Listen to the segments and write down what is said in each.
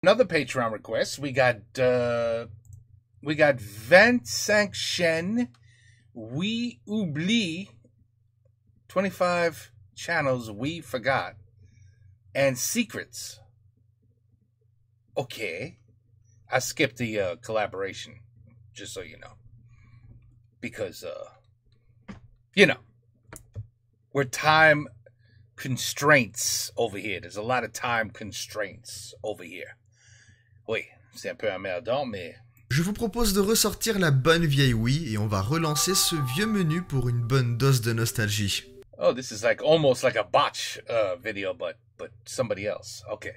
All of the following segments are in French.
Another Patreon request. We got 25 chaînes. We oublie 25 channels we forgot. And secrets. Okay. I skipped the collaboration, just so you know. Because, you know, we're time constraints over here. There's a lot of time constraints over here. Oui, c'est un peu emmerdant, mais... Je vous propose de ressortir la bonne vieille Wii et on va relancer ce vieux menu pour une bonne dose de nostalgie. Oh, this is like almost like a botch video, but somebody else. Okay.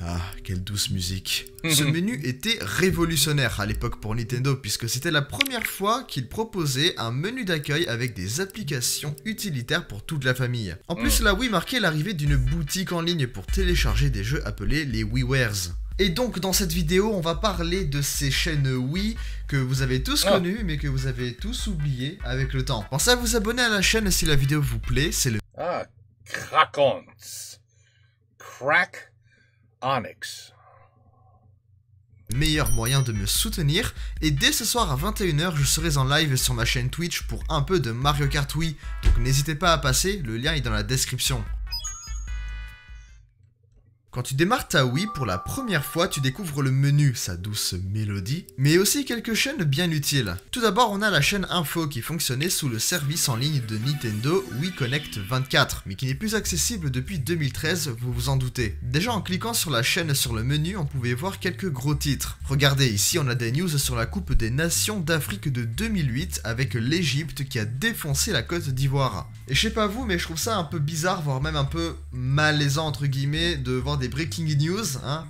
Ah, quelle douce musique. Ce menu était révolutionnaire à l'époque pour Nintendo puisque c'était la première fois qu'il proposait un menu d'accueil avec des applications utilitaires pour toute la famille. En plus, la Wii marquait l'arrivée d'une boutique en ligne pour télécharger des jeux appelés les WiiWares. Et donc dans cette vidéo, on va parler de ces chaînes Wii que vous avez tous connues mais que vous avez tous oubliées avec le temps. Pensez à vous abonner à la chaîne si la vidéo vous plaît, c'est le... Ah, Crack-Onyx. Crack-Onyx. Meilleur moyen de me soutenir. Et dès ce soir à 21 h, je serai en live sur ma chaîne Twitch pour un peu de Mario Kart Wii. Donc n'hésitez pas à passer, le lien est dans la description. Quand tu démarres ta Wii pour la première fois, tu découvres le menu, sa douce mélodie, mais aussi quelques chaînes bien utiles. Tout d'abord, on a la chaîne Info qui fonctionnait sous le service en ligne de Nintendo Wii Connect 24, mais qui n'est plus accessible depuis 2013, vous vous en doutez. Déjà en cliquant sur la chaîne sur le menu, on pouvait voir quelques gros titres. Regardez, ici on a des news sur la Coupe des Nations d'Afrique de 2008 avec l'Égypte qui a défoncé la Côte d'Ivoire. Et je sais pas vous, mais je trouve ça un peu bizarre, voire même un peu malaisant entre guillemets, de voir des breaking news, hein,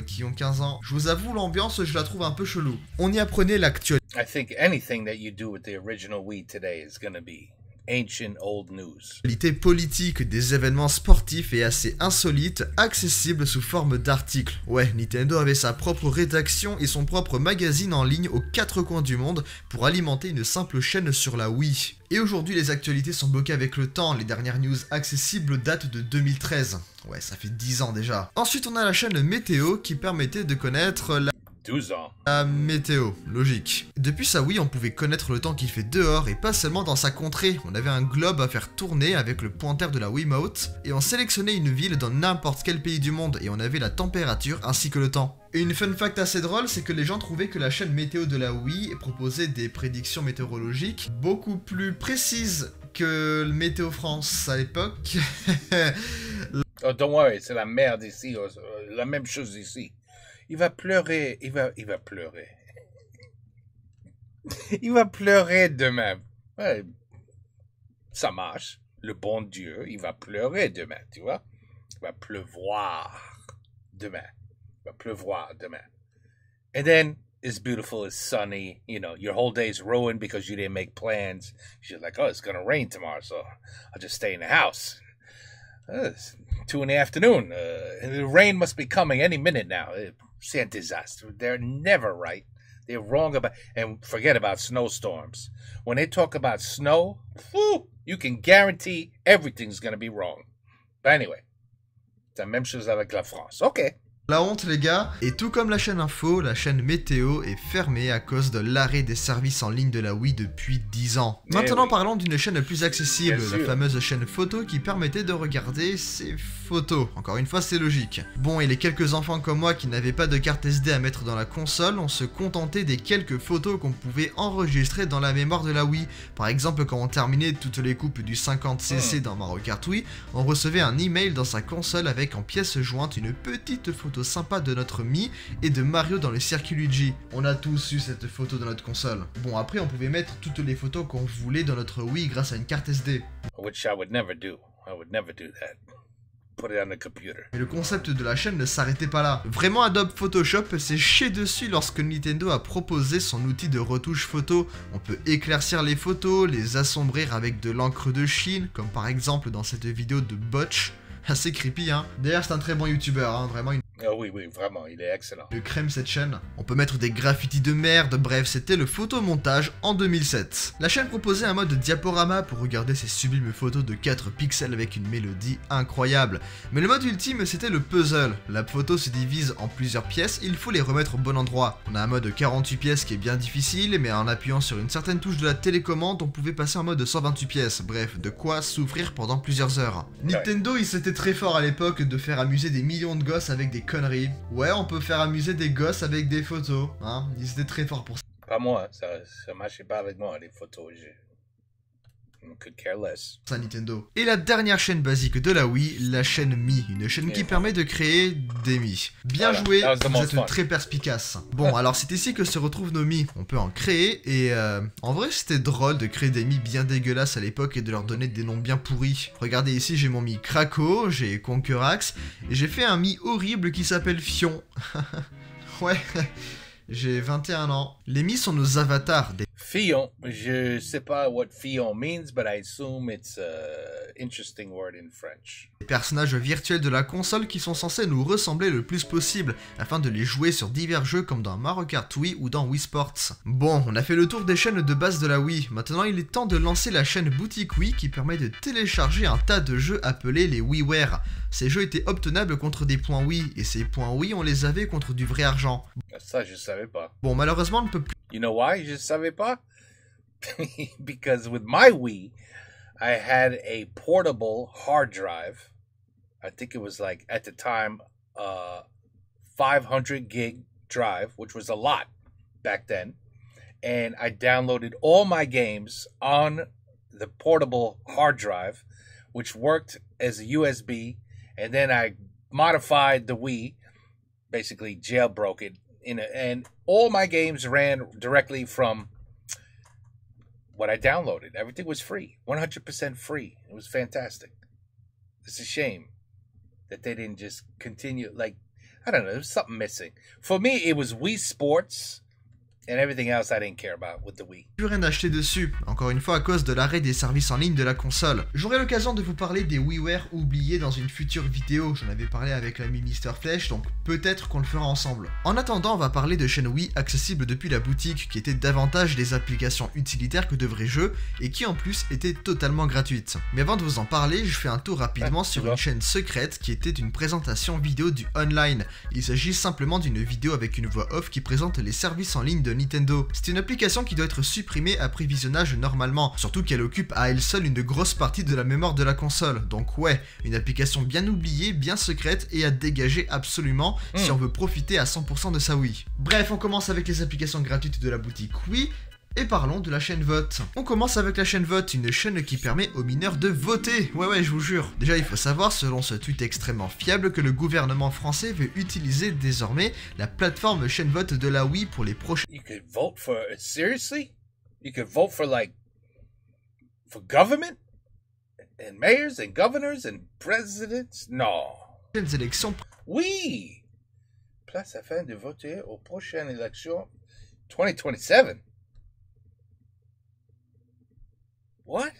qui ont 15 ans. Je vous avoue, l'ambiance, je la trouve un peu chelou. On y apprenait l'actualité. I think anything that you do with the original Wii today is gonna be ancient old news. L'actualité politique, des événements sportifs et assez insolites, accessibles sous forme d'articles. Ouais, Nintendo avait sa propre rédaction et son propre magazine en ligne aux 4 coins du monde pour alimenter une simple chaîne sur la Wii. Et aujourd'hui, les actualités sont bloquées avec le temps. Les dernières news accessibles datent de 2013. Ouais, ça fait 10 ans déjà. Ensuite, on a la chaîne Météo qui permettait de connaître la... 12 ans. La météo, logique. Depuis sa Wii, on pouvait connaître le temps qu'il fait dehors et pas seulement dans sa contrée. On avait un globe à faire tourner avec le pointeur de la Wiimote et on sélectionnait une ville dans n'importe quel pays du monde et on avait la température ainsi que le temps. Et une fun fact assez drôle, c'est que les gens trouvaient que la chaîne météo de la Wii proposait des prédictions météorologiques beaucoup plus précises que le Météo France à l'époque. Oh, don't worry, c'est la merde ici, la même chose ici. Il va pleurer, il va pleurer. Il va pleurer demain. Ouais, ça marche. Le bon Dieu, il va pleurer demain, tu vois. Il va pleuvoir demain. Il va pleuvoir demain. And then it's beautiful, it's sunny. You know, your whole day's ruined because you didn't make plans. You're like, oh, it's going to rain tomorrow, so I'll just stay in the house. It's 2 in the afternoon. The rain must be coming any minute now. C'est un disaster. They're never right. They're wrong about... And forget about snowstorms. When they talk about snow, whew, you can guarantee everything's going to be wrong. But anyway, c'est la même chose avec la France. OK. La honte les gars, et tout comme la chaîne Info, la chaîne Météo est fermée à cause de l'arrêt des services en ligne de la Wii depuis 10 ans. Maintenant parlons d'une chaîne plus accessible, la fameuse chaîne Photo qui permettait de regarder ses photos. Encore une fois c'est logique. Bon, et les quelques enfants comme moi qui n'avaient pas de carte SD à mettre dans la console, on se contentait des quelques photos qu'on pouvait enregistrer dans la mémoire de la Wii. Par exemple, quand on terminait toutes les coupes du 50cc dans Mario Kart Wii, on recevait un email dans sa console avec en pièce jointe une petite photo sympa de notre Mii et de Mario dans le circuit Luigi. On a tous eu cette photo dans notre console. Bon, après on pouvait mettre toutes les photos qu'on voulait dans notre Wii grâce à une carte SD. Which I would never do. I would never do that. Put it on the computer. Mais le concept de la chaîne ne s'arrêtait pas là. Vraiment, Adobe Photoshop s'est chié dessus lorsque Nintendo a proposé son outil de retouche photo. On peut éclaircir les photos, les assombrir avec de l'encre de Chine, comme par exemple dans cette vidéo de Botch. Assez creepy, hein. D'ailleurs, c'est un très bon youtubeur, hein, vraiment une... Ah oui, oui, vraiment, il est excellent. De crème cette chaîne. On peut mettre des graffitis de merde, bref, c'était le photomontage en 2007. La chaîne proposait un mode diaporama pour regarder ces sublimes photos de 4 pixels avec une mélodie incroyable. Mais le mode ultime, c'était le puzzle. La photo se divise en plusieurs pièces et il faut les remettre au bon endroit. On a un mode 48 pièces qui est bien difficile, mais en appuyant sur une certaine touche de la télécommande, on pouvait passer en mode 128 pièces. Bref, de quoi souffrir pendant plusieurs heures. Nintendo, il s'était très fort à l'époque de faire amuser des millions de gosses avec des conneries. Ouais, on peut faire amuser des gosses avec des photos, hein. Ils étaient très forts pour ça. Pas moi, ça marchait pas avec moi, les photos. Je could care less. Ça, Nintendo. Et la dernière chaîne basique de la Wii, la chaîne Mi, une chaîne qui permet de créer des Mi. Bien joué, vous êtes très perspicace. Bon, alors c'est ici que se retrouvent nos Mi. On peut en créer et en vrai c'était drôle de créer des Mi bien dégueulasses à l'époque et de leur donner des noms bien pourris. Regardez ici, j'ai mon Mi Krakow, j'ai Conquerax et j'ai fait un Mi horrible qui s'appelle Fion. Ouais. J'ai 21 ans. Les Mi sont nos avatars. Fion, je sais pas what Fion means, but I assume it's an interesting word in French. Des personnages virtuels de la console qui sont censés nous ressembler le plus possible, afin de les jouer sur divers jeux comme dans Mario Kart Wii ou dans Wii Sports. Bon, on a fait le tour des chaînes de base de la Wii. Maintenant, il est temps de lancer la chaîne Boutique Wii qui permet de télécharger un tas de jeux appelés les WiiWare. Ces jeux étaient obtenables contre des points Wii, et ces points Wii, on les avait contre du vrai argent. Ça, je savais pas. Bon, malheureusement, on ne peut plus... You know why je savais pas? Because with my Wii, I had a portable hard drive. I think it was like, at the time, 500 gig drive, which was a lot back then. And I downloaded all my games on the portable hard drive, which worked as a USB. And then I modified the Wii, basically jailbroke it, and all my games ran directly from what I downloaded. Everything was free, 100% free. It was fantastic. It's a shame that they didn't just continue. Like, I don't know, there was something missing. For me, it was Wii Sports. And everything else I didn't care about with the Wii. Plus rien acheté dessus, encore une fois à cause de l'arrêt des services en ligne de la console. J'aurai l'occasion de vous parler des WiiWare oubliés dans une future vidéo, j'en avais parlé avec l'ami Mr Flech, donc peut-être qu'on le fera ensemble. En attendant, on va parler de chaînes Wii accessibles depuis la boutique, qui étaient davantage des applications utilitaires que de vrais jeux, et qui en plus étaient totalement gratuites. Mais avant de vous en parler, je fais un tour rapidement sur une chaîne secrète qui était une présentation vidéo du online. Il s'agit simplement d'une vidéo avec une voix off qui présente les services en ligne de Nintendo. C'est une application qui doit être supprimée après visionnage normalement, surtout qu'elle occupe à elle seule une grosse partie de la mémoire de la console. Donc ouais, une application bien oubliée, bien secrète et à dégager absolument si on veut profiter à 100% de sa Wii. Bref, on commence avec les applications gratuites de la boutique Wii. Et parlons de la chaîne Vote. On commence avec la chaîne Vote, une chaîne qui permet aux mineurs de voter. Ouais, je vous jure. Déjà, il faut savoir, selon ce tweet extrêmement fiable, que le gouvernement français veut utiliser désormais la plateforme chaîne Vote de la Wii pour les prochaines... You could vote for... Seriously? You could vote for, like... For government? And mayors and governors and presidents? No. élections... Oui! Place afin de voter aux prochaines élections 2027. What?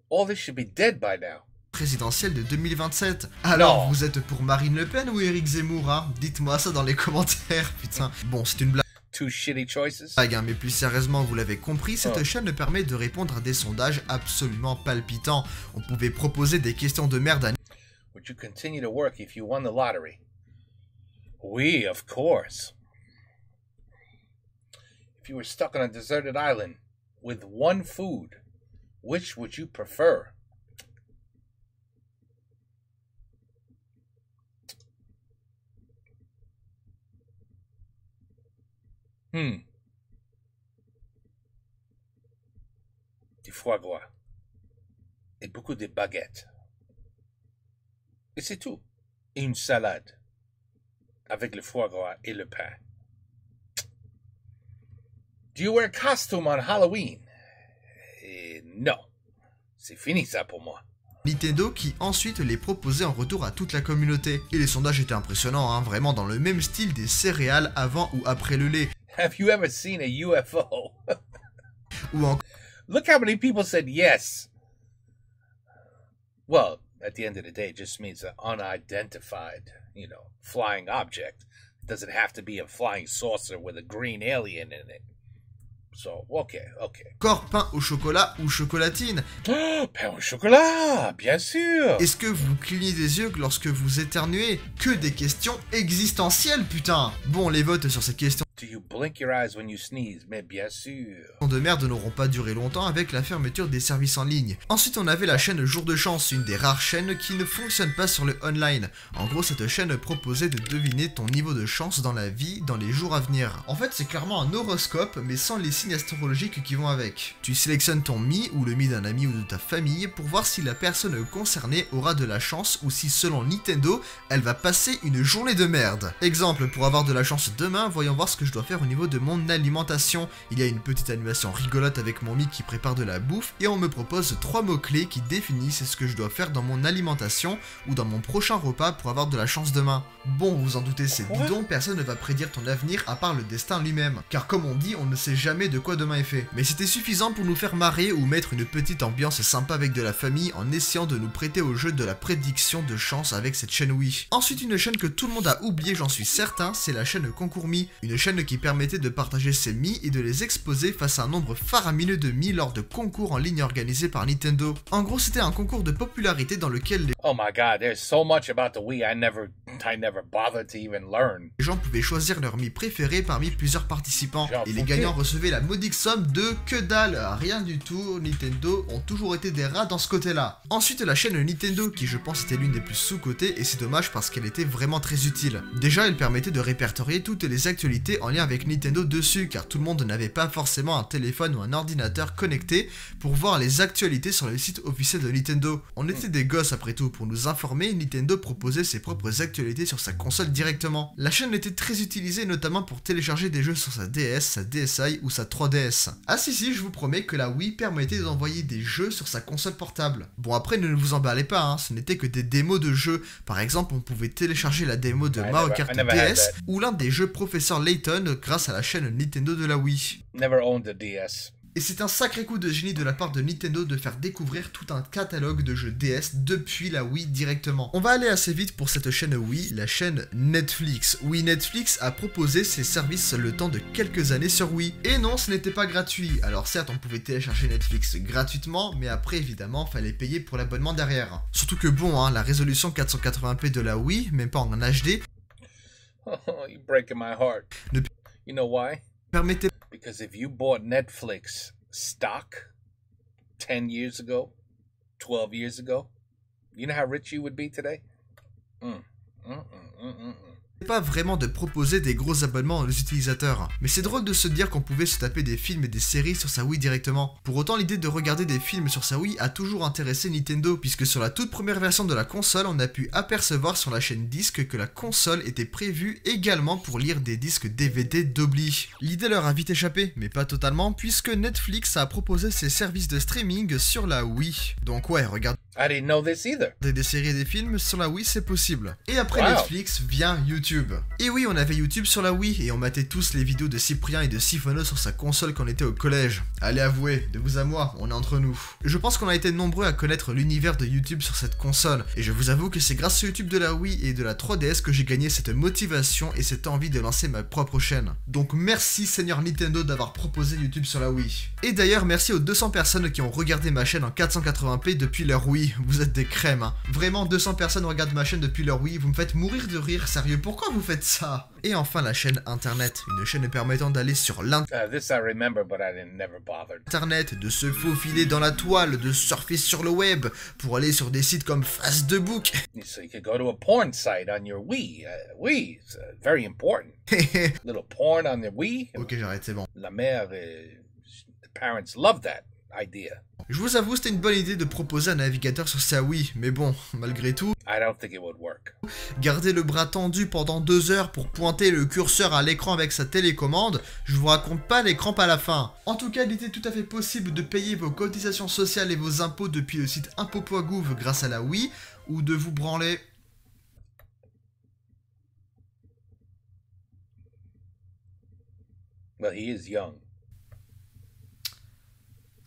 All this should be dead by now. Présidentielle de 2027. Alors, non. Vous êtes pour Marine Le Pen ou Éric Zemmour, hein? Dites-moi ça dans les commentaires, putain. Bon, c'est une blague. Two shitty choices. Mais plus sérieusement, vous l'avez compris, cette chaîne permet de répondre à des sondages absolument palpitants. On pouvait proposer des questions de merde à... Would you continue to work if you won the lottery? Oui, of course. If you were stuck on a deserted island with one food, which would you prefer? Du foie gras. Et beaucoup de baguettes. Et c'est tout. Et une salade. Avec le foie gras et le pain. Do you wear costume on Halloween? Non. C'est fini ça pour moi. Nintendo qui ensuite les proposait en retour à toute la communauté. Et les sondages étaient impressionnants, hein, vraiment dans le même style des céréales avant ou après le lait. Have you ever seen a UFO? Ou encore... Look how many people said yes. Well, at the end of the day, it just means an unidentified, flying object. It doesn't have to be a flying saucer with a green alien in it. So, okay. Encore pain au chocolat ou chocolatine. Pain au chocolat, bien sûr. Est-ce que vous clignez des yeux lorsque vous éternuez? Que des questions existentielles, putain. Bon, les votes sur ces questions Do you blink your eyes when you sneeze? Mais bien sûr. de merde n'auront pas duré longtemps avec la fermeture des services en ligne. Ensuite, on avait la chaîne Jour de Chance, une des rares chaînes qui ne fonctionne pas sur le online. En gros, cette chaîne proposait de deviner ton niveau de chance dans la vie dans les jours à venir. En fait, c'est clairement un horoscope, mais sans les signes astrologiques qui vont avec. Tu sélectionnes ton mi ou le mi d'un ami ou de ta famille pour voir si la personne concernée aura de la chance ou si, selon Nintendo, elle va passer une journée de merde. Exemple, pour avoir de la chance demain, voyons voir ce que je dois faire au niveau de mon alimentation. Il y a une petite animation rigolote avec mon mi qui prépare de la bouffe et on me propose 3 mots-clés qui définissent ce que je dois faire dans mon alimentation ou dans mon prochain repas pour avoir de la chance demain. Bon, vous en doutez, c'est bidon, personne ne va prédire ton avenir à part le destin lui-même. Car comme on dit, on ne sait jamais de quoi demain est fait. Mais c'était suffisant pour nous faire marrer ou mettre une petite ambiance sympa avec de la famille en essayant de nous prêter au jeu de la prédiction de chance avec cette chaîne Wii. Ensuite, une chaîne que tout le monde a oublié, j'en suis certain, c'est la chaîne Concours Mi. Une chaîne qui permettait de partager ses mi et de les exposer face à un nombre faramineux de mi lors de concours en ligne organisés par Nintendo. En gros, c'était un concours de popularité dans lequel les Oh my god, there's so much about the Wii I never bothered to even learn. gens pouvaient choisir leur mi préféré parmi plusieurs participants. Et les gagnants recevaient la modique somme de que dalle, rien du tout. Nintendo ont toujours été des rats dans ce côté-là. Ensuite, la chaîne Nintendo, qui je pense était l'une des plus sous-cotées, et c'est dommage parce qu'elle était vraiment très utile. Déjà, elle permettait de répertorier toutes les actualités en lien avec Nintendo dessus, car tout le monde n'avait pas forcément un téléphone ou un ordinateur connecté pour voir les actualités sur le site officiel de Nintendo. On était des gosses après tout. Pour nous informer, Nintendo proposait ses propres actualités sur sa console directement. La chaîne était très utilisée notamment pour télécharger des jeux sur sa DS, sa DSi ou sa 3DS. Ah si, je vous promets que la Wii permettait d'envoyer des jeux sur sa console portable. Bon après, ne vous emballez pas, hein, ce n'était que des démos de jeux. Par exemple, on pouvait télécharger la démo de Mario Kart DS ou l'un des jeux Professeur Layton grâce à la chaîne Nintendo de la Wii. Never owned a DS. Et c'est un sacré coup de génie de la part de Nintendo de faire découvrir tout un catalogue de jeux DS depuis la Wii directement. On va aller assez vite pour cette chaîne Wii, la chaîne Netflix. Oui, Netflix a proposé ses services le temps de quelques années sur Wii. Et non, ce n'était pas gratuit. Alors certes, on pouvait télécharger Netflix gratuitement, mais après évidemment, fallait payer pour l'abonnement derrière. Surtout que bon, hein, la résolution 480p de la Wii, même pas en HD, Oh, you're breaking my heart. Ne- You know why? permettait Because if you bought Netflix stock 10 years ago, 12 years ago, you know how rich you would be today? pas vraiment de proposer des gros abonnements aux utilisateurs. Mais c'est drôle de se dire qu'on pouvait se taper des films et des séries sur sa Wii directement. Pour autant, l'idée de regarder des films sur sa Wii a toujours intéressé Nintendo, puisque sur la toute première version de la console, on a pu apercevoir sur la chaîne disque que la console était prévue également pour lire des disques DVD d'oubli. L'idée leur a vite échappé, mais pas totalement, puisque Netflix a proposé ses services de streaming sur la Wii. Donc ouais, regarder I didn't know this either. des séries et des films sur la Wii, c'est possible. Et après Wow. Netflix vient YouTube. Et oui, on avait YouTube sur la Wii et on matait tous les vidéos de Cyprien et de Siphono sur sa console quand on était au collège. Allez avouez, de vous à moi, on est entre nous. Je pense qu'on a été nombreux à connaître l'univers de YouTube sur cette console. Et je vous avoue que c'est grâce au YouTube de la Wii et de la 3DS que j'ai gagné cette motivation et cette envie de lancer ma propre chaîne. Donc merci Seigneur Nintendo d'avoir proposé YouTube sur la Wii. Et d'ailleurs, merci aux 200 personnes qui ont regardé ma chaîne en 480p depuis leur Wii. Vous êtes des crèmes, hein. Vraiment, 200 personnes regardent ma chaîe depuis leur Wii. Vous me faites mourir de rire, sérieux. Pourquoi vous faites ça? Et enfin, la chaîne Internet. Une chaîne permettant d'aller sur This I remember, but I didn't never bothered. l'Internet, de se faufiler dans la toile, de surfer sur le web, pour aller sur des sites comme Facebook. So you could go to a porn site on your Wii. Wii, it's very important. Little porn on the Wii. Ok, j'arrête, c'est bon. La mère, the parents love that idea. Je vous avoue, c'était une bonne idée de proposer un navigateur sur sa Wii, mais bon, malgré tout, I don't think it would work. garder le bras tendu pendant 2 heures pour pointer le curseur à l'écran avec sa télécommande, je vous raconte pas les crampes à la fin. En tout cas, il était tout à fait possible de payer vos cotisations sociales et vos impôts depuis le site impôts.gouv grâce à la Wii, ou de vous branler... Well, he is young.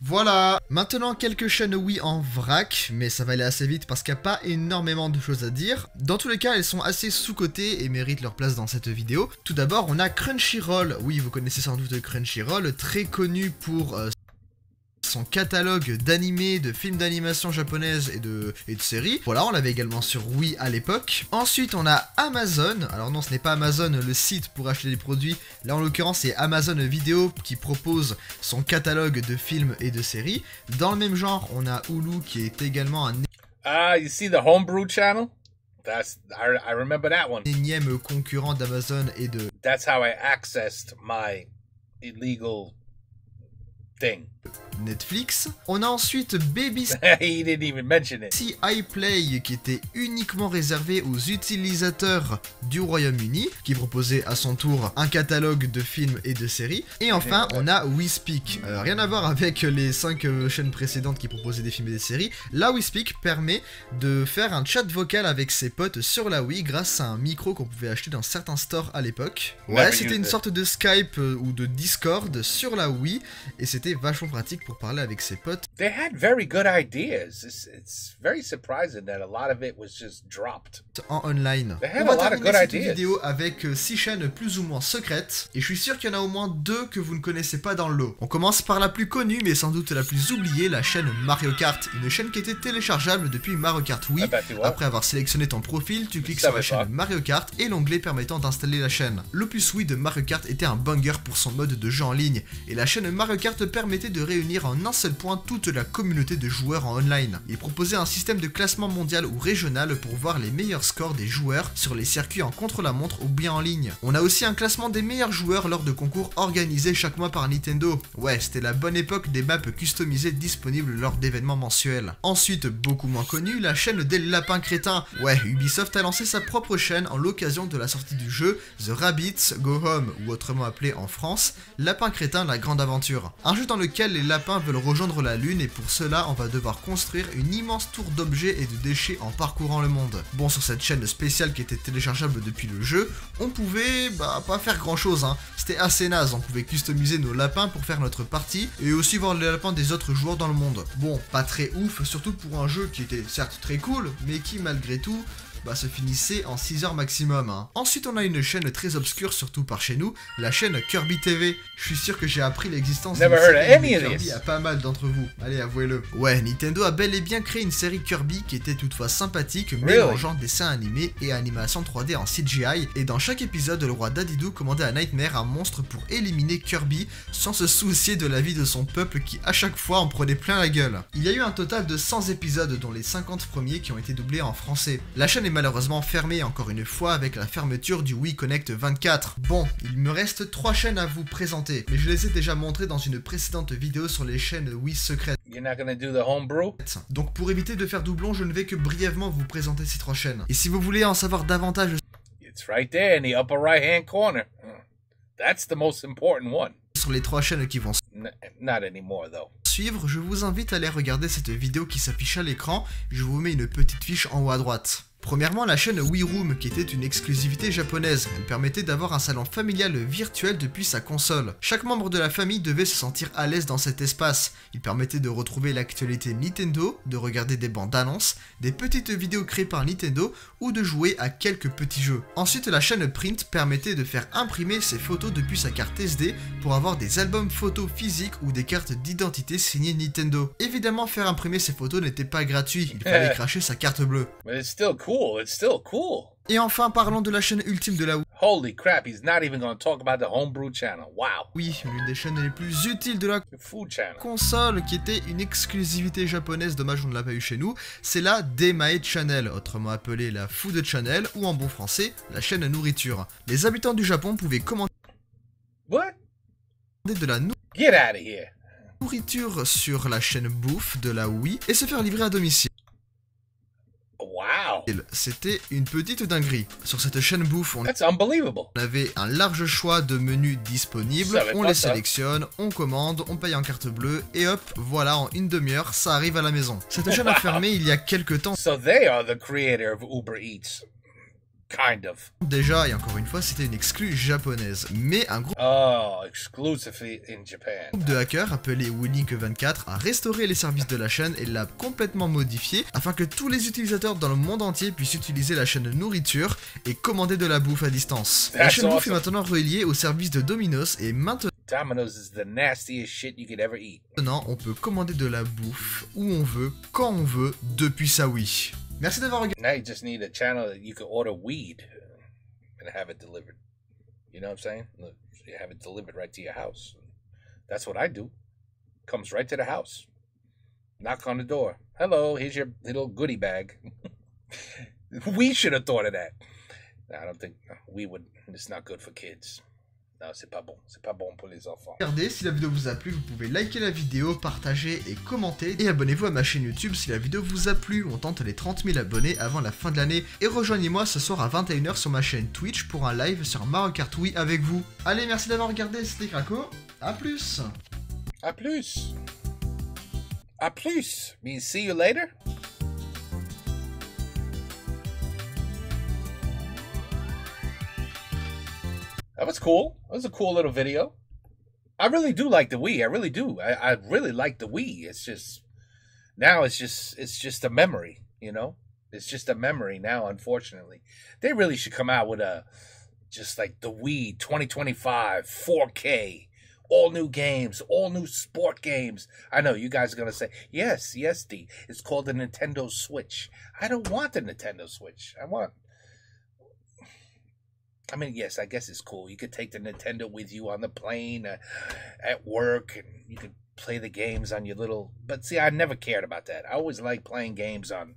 Voilà, maintenant quelques chaînes Wii en vrac, mais ça va aller assez vite parce qu'il n'y a pas énormément de choses à dire. Dans tous les cas, elles sont assez sous-cotées et méritent leur place dans cette vidéo. Tout d'abord, on a Crunchyroll. Oui, vous connaissez sans doute Crunchyroll, très connu pour son catalogue d'animés, de films d'animation japonaises et de séries. Voilà, on l'avait également sur Wii à l'époque. Ensuite, on a Amazon. Alors non, ce n'est pas Amazon le site pour acheter des produits. Là, en l'occurrence, c'est Amazon Vidéo qui propose son catalogue de films et de séries. Dans le même genre, on a Hulu qui est également un you see the Homebrew channel? I remember that one. énième concurrent d'Amazon et de That's how I accessed my illegal thing. Netflix. On a ensuite Baby He didn't even mention it. iPlay qui était uniquement réservé aux utilisateurs du Royaume-Uni, qui proposait à son tour un catalogue de films et de séries. Et enfin, on a WeSpeak. Rien à voir avec les 5 chaînes précédentes qui proposaient des films et des séries. Là, WeSpeak permet de faire un chat vocal avec ses potes sur la Wii grâce à un micro qu'on pouvait acheter dans certains stores à l'époque. Ouais, c'était une sorte de Skype ou de Discord sur la Wii et c'était vachement pratique pour parler avec ses potes. They had very good ideas. It's very surprising that a lot of it was just dropped. En online. They had On va a lot of terminer good cette ideas. vidéo avec 6 chaînes plus ou moins secrètes, et je suis sûr qu'il y en a au moins 2 que vous ne connaissez pas dans le lot. On commence par la plus connue, mais sans doute la plus oubliée, la chaîne Mario Kart, une chaîne qui était téléchargeable depuis Mario Kart Wii. Après avoir sélectionné ton profil, tu cliques sur la chaîne Mario Kart et l'onglet permettant d'installer la chaîne. L'opus Wii de Mario Kart était un banger pour son mode de jeu en ligne, et la chaîne Mario Kart permettait de réunir en un seul point toute la communauté de joueurs en online. Il proposait un système de classement mondial ou régional pour voir les meilleurs scores des joueurs sur les circuits en contre-la-montre ou bien en ligne. On a aussi un classement des meilleurs joueurs lors de concours organisés chaque mois par Nintendo. Ouais, c'était la bonne époque des maps customisées disponibles lors d'événements mensuels. Ensuite, beaucoup moins connue, la chaîne des lapins crétins. Ouais, Ubisoft a lancé sa propre chaîne en l'occasion de la sortie du jeu The Rabbids Go Home, ou autrement appelé en France, Lapin crétin la grande aventure. Un jeu dans lequel les lapins veulent rejoindre la lune et pour cela on va devoir construire une immense tour d'objets et de déchets en parcourant le monde. Bon, sur cette chaîne spéciale qui était téléchargeable depuis le jeu, on pouvait pas faire grand chose hein. C'était assez naze, on pouvait customiser nos lapins pour faire notre partie et aussi voir les lapins des autres joueurs dans le monde. Bon, pas très ouf, surtout pour un jeu qui était certes très cool, mais qui malgré tout se finissait en 6 heures maximum. Hein. Ensuite, on a une chaîne très obscure, surtout par chez nous, la chaîne Kirby TV. Je suis sûr que j'ai appris l'existence de Kirby à pas mal d'entre vous. Allez, avouez-le. Ouais, Nintendo a bel et bien créé une série Kirby qui était toutefois sympathique, mélangeant dessin animé et animation 3D en CGI. Et dans chaque épisode, le roi Dadidou commandait à Nightmare un monstre pour éliminer Kirby sans se soucier de la vie de son peuple qui à chaque fois en prenait plein la gueule. Il y a eu un total de 100 épisodes dont les 50 premiers qui ont été doublés en français. La chaîne est malheureusement fermée encore une fois avec la fermeture du Wii Connect 24. Bon, il me reste 3 chaînes à vous présenter, mais je les ai déjà montrées dans une précédente vidéo sur les chaînes Wii secrètes. You're not gonna do the homebrew? Donc pour éviter de faire doublon, je ne vais que brièvement vous présenter ces 3 chaînes. Et si vous voulez en savoir davantage, It's right there in the upper right hand corner. That's the most important one. Sur les 3 chaînes qui vont not anymore though. Suivre, je vous invite à aller regarder cette vidéo qui s'affiche à l'écran. Je vous mets une petite fiche en haut à droite. Premièrement, la chaîne Wii Room, qui était une exclusivité japonaise. Elle permettait d'avoir un salon familial virtuel depuis sa console. Chaque membre de la famille devait se sentir à l'aise dans cet espace. Il permettait de retrouver l'actualité Nintendo, de regarder des bandes annonces, des petites vidéos créées par Nintendo ou de jouer à quelques petits jeux. Ensuite, la chaîne Print permettait de faire imprimer ses photos depuis sa carte SD pour avoir des albums photos physiques ou des cartes d'identité signées Nintendo. Évidemment, faire imprimer ses photos n'était pas gratuit, il fallait cracher sa carte bleue. But it's still cool. It's still cool. Et enfin, parlons de la chaîne ultime de la Wii. Holy crap, he's not even gonna talk about the homebrew channel. Wow. Oui, l'une des chaînes les plus utiles de la Food channel. console, qui était une exclusivité japonaise, dommage on ne l'a pas eu chez nous, c'est la Demae Channel, autrement appelée la Food Channel, ou en bon français, la chaîne nourriture. Les habitants du Japon pouvaient commander What? de la Get out of here. nourriture sur la chaîne bouffe de la Wii et se faire livrer à domicile. Wow. C'était une petite dinguerie. Sur cette chaîne bouffe, on That's unbelievable. avait un large choix de menus disponibles, on les sélectionne, on commande, on paye en carte bleue, et hop, voilà, en une demi-heure, ça arrive à la maison. Cette chaîne a fermé il y a quelques temps. So they are the creator of Uber Eats. Kind of. Déjà, et encore une fois, c'était une exclue japonaise, mais un groupe Exclusively in Japan. de hackers appelé Willink24 a restauré les services de la chaîne et l'a complètement modifié afin que tous les utilisateurs dans le monde entier puissent utiliser la chaîne nourriture et commander de la bouffe à distance. La chaîne bouffe est maintenant reliée au service de Domino's et maintenant Domino's is the nastiest shit you could ever eat. Maintenant, on peut commander de la bouffe où on veut, quand on veut, depuis sa Wii. Merci d'avoir regardé. Now you just need a channel that you can order weed and have it delivered. You know what I'm saying? You have it delivered right to your house. That's what I do. Comes right to the house. Knock on the door. Hello, here's your little goodie bag. We should have thought of that. No, I don't think we would. It's not good for kids. Non, c'est pas bon. C'est pas bon pour les enfants. Regardez, si la vidéo vous a plu, vous pouvez liker la vidéo, partager et commenter. Et abonnez-vous à ma chaîne YouTube si la vidéo vous a plu. On tente les 30 000 abonnés avant la fin de l'année. Et rejoignez-moi ce soir à 21 h sur ma chaîne Twitch pour un live sur Mario Kart Wii avec vous. Allez, merci d'avoir regardé, c'était Kraco. A plus. A plus. A plus. Means see you later. That was cool. That was a cool little video. I really do like the Wii. I really do. I really like the Wii. It's just now it's just a memory, you know? It's just a memory now, unfortunately. They really should come out with a just like the Wii 2025 4K, all new games, all new sport games. I know you guys are going to say, "Yes, D. It's called the Nintendo Switch." I don't want the Nintendo Switch. I mean, yes, I guess it's cool. You could take the Nintendo with you on the plane, at work, and you could play the games on your little... But see, I never cared about that. I always liked playing games on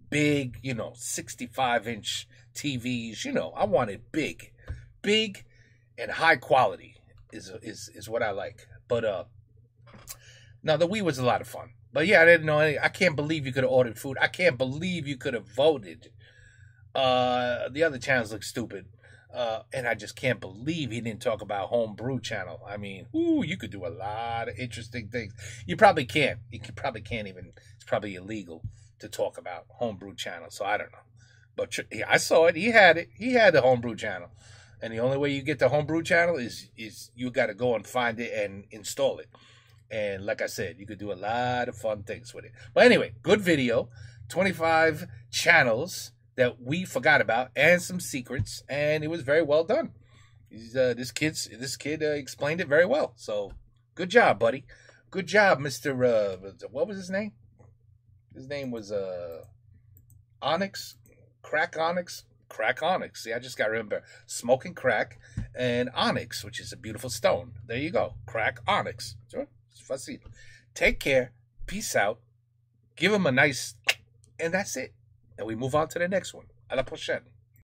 big, 65-inch TVs. I wanted big. Big and high quality is what I like. But, no, the Wii was a lot of fun. But, yeah, I didn't know I can't believe you could have ordered food. I can't believe you could have voted. The other channels look stupid. And I just can't believe he didn't talk about Homebrew channel. I mean, you could do a lot of interesting things. You probably can't. Probably can't even. It's probably illegal to talk about Homebrew channel. So I don't know. But I saw it. He had it. He had the Homebrew channel. And the only way you get the Homebrew channel is you got to go and find it and install it. And like I said, you could do a lot of fun things with it. But anyway, good video. 25 channels that we forgot about, and some secrets, and it was very well done. This kid explained it very well. So, good job, buddy. Good job, Mr. What was his name? His name was Onyx, Crack Onyx. See, I just got to remember smoking crack and onyx, which is a beautiful stone. There you go, Crack Onyx. Sure, it's facile. Take care. Peace out. Give him a nice, and that's it. And we move on to the next one. À la prochaine.